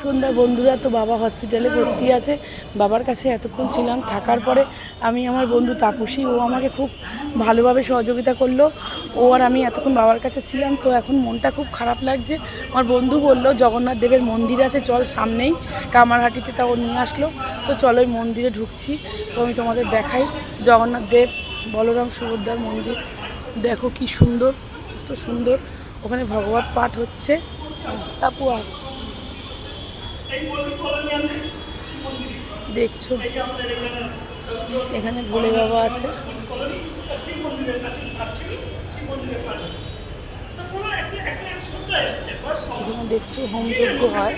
সন্ধ্যা বন্ধুরা, তো বাবা হসপিটালে ভর্তি আছে। বাবার কাছে এতক্ষণ ছিলাম, থাকার পরে আমি আমার বন্ধু তাপসী, ও আমাকে খুব ভালোভাবে সহযোগিতা করলো। ও আর আমি এতক্ষণ বাবার কাছে ছিলাম, তো এখন মনটা খুব খারাপ লাগছে। আমার বন্ধু বললো জগন্নাথ দেবের মন্দির আছে, চল সামনেই কামারহাটিতে, তা ও নিয়ে আসলো। তো চলো ওই মন্দিরে ঢুকছি। তো আমি তোমাদের দেখাই জগন্নাথ দেব বলরাম সুভদ্রার মন্দির। দেখো কি সুন্দর, কত সুন্দর। ওখানে ভগবত পাঠ হচ্ছে। তাপু আয়, দেখছো এখানে ভোলে বাবা আছে। এখানে দেখছো হোম যজ্ঞ হয়।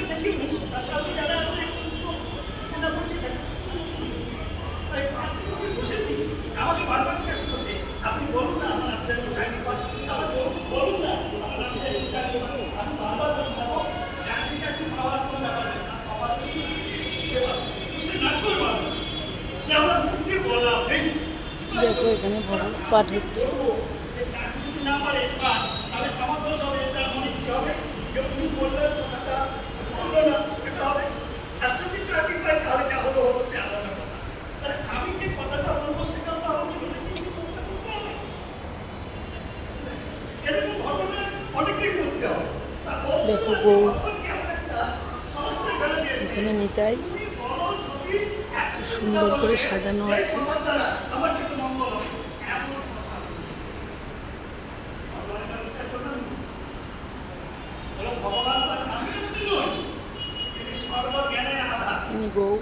দেখো এখানে ভগবত পাঠ হচ্ছে। দেখো বউ এখানে নিতাই সুন্দর করে সাজানো আছে। গৌ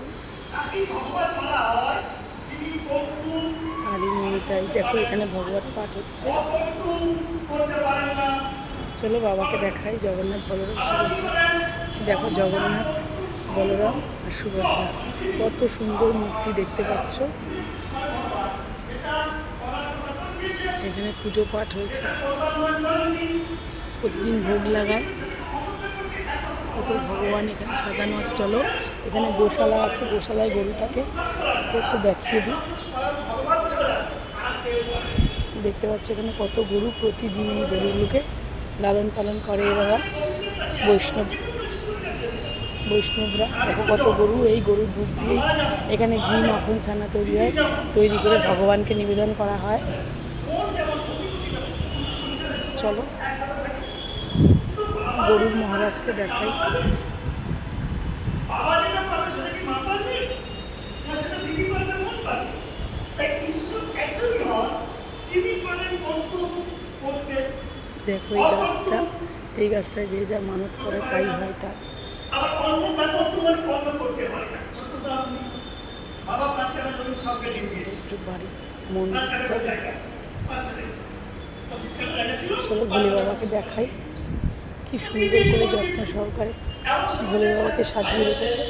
আর নিতাই, দেখো এখানে ভগবত পাঠ হচ্ছে। চলো বাবাকে দেখাই, জগন্নাথ বলরাম সুভদ্রা। দেখো জগন্নাথ বলরাম আর সুভদ্রা, কত সুন্দর মূর্তি দেখতে পাচ্ছ। এখানে পুজো পাঠ হয়েছে, প্রতিদিন ভোগ লাগায়। কত ভগবান এখানে সাজানো আছে। চলো এখানে গোশালা আছে, গোশালায় গরু থাকে, একটু দেখিয়ে দিই। দেখতে পাচ্ছ এখানে কত গরু, প্রতিদিন এই গরুগুলোকে লালন পালন করে এরা বৈষ্ণবরা। দেখো কত গরু, এই গরুর দুধ দিয়েই এখানে ঘি মাখন ছানা তৈরি হয়, তৈরি করে ভগবানকে নিবেদন করা হয়। চলো গরুর মহারাজকে দেখাই। দেখো এই গাছটায় যে যা মানত করে তাই হয় তার। বাড়ি মন্দিরটা, চলো ভোলে বাবাকে দেখাই। কি সুন্দর করে যত্ন সহকারে ভোলে বাবাকে সাজিয়ে রেখেছে।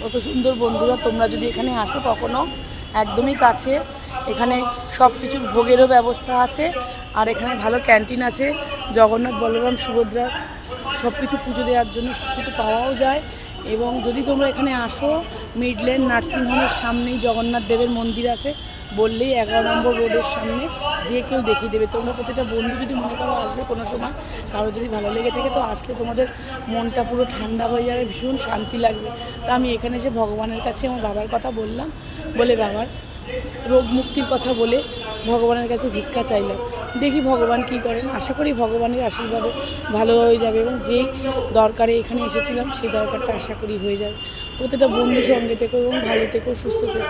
কত সুন্দর বন্ধুরা, তোমরা যদি এখানে আসো কখনো, একদমই কাছে। এখানে সব কিছুর ভোগেরও ব্যবস্থা আছে, আর এখানে ভালো ক্যান্টিন আছে। জগন্নাথ বলরাম সুভদ্রা সব কিছু পুজো দেওয়ার জন্য সব কিছু পাওয়াও যায়। এবং যদি তোমরা এখানে আসো, মিডল্যান্ড নার্সিংহোমের সামনেই জগন্নাথ দেবের মন্দির আছে, বললেই 11 নম্বর রোডের সামনে যে কেউ দেখিয়ে দেবে। তোমরা প্রতিটা বন্ধু যদি মনে করো আসবে কোনো সময়, কারো যদি ভালো লেগে থাকে, তো আসলে তোমাদের মনটা পুরো ঠান্ডা হয়ে যাবে, ভীষণ শান্তি লাগবে। তো আমি এখানে এসে ভগবানের কাছে আমার বাবার কথা বললাম, বলে বাবার রোগ মুক্তির কথা বলে ভগবানের কাছে ভিক্ষা চাইলাম। দেখি ভগবান কী করেন। আশা করি ভগবানের আশীর্বাদে ভালো হয়ে যাবে, এবং যেই দরকারে এখানে এসেছিলাম সেই দরকারটা আশা করি হয়ে যাবে। প্রতিটা বন্ধু সঙ্গে থেকো এবং ভালো থেকো, সুস্থ থেকো।